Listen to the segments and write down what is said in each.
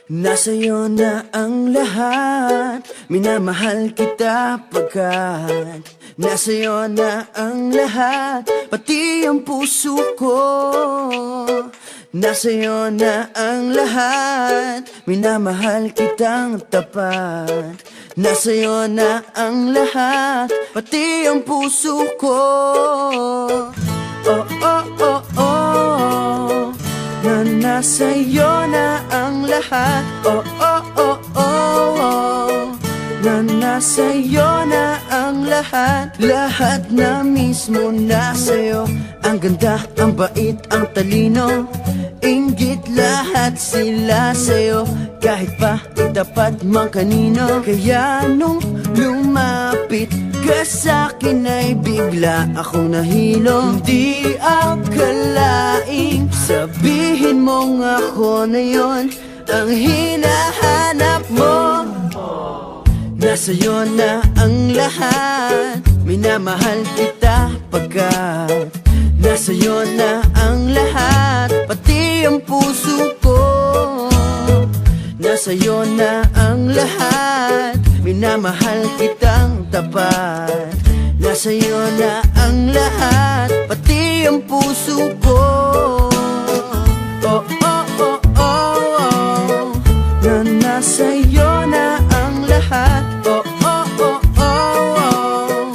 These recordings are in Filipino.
Nasa'yo na ang lahat, minamahal kita pagkat nasa'yo na ang lahat, pati ang puso ko. Nasa'yo na ang lahat, minamahal kitang tapat. Nasa'yo na ang lahat, pati ang puso ko. Oh, oh, oh, oh, na nasa'yo na ang lahat. Oh, oh, oh, oh, oh, na nasa'yo na ang lahat. Lahat na mismo nasa'yo. Ang ganda, ang bait, ang talino, inggit lahat sila sa'yo. Kahit pa itapat man kanino. Kaya nung lumapit ka sa'kin ay bigla akong nahilo. Hindi akalaing sabihin mong ako na yon ang hinahanap mo. Nasa'yo na ang lahat, minamahal kita pagkat nasa'yo na ang lahat, pati ang puso ko. Nasa'yo na ang lahat, minamahal kitang tapat. Nasa'yo na ang lahat, pati ang puso ko. Oh, oh, oh, oh, oh, na nasa'yo na ang lahat. Oh, oh, oh, oh, oh,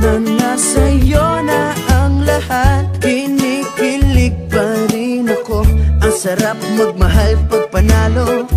na nasa'yo na ang lahat. Kinikilig pa rin ako, ang sarap magmahal pag panalo.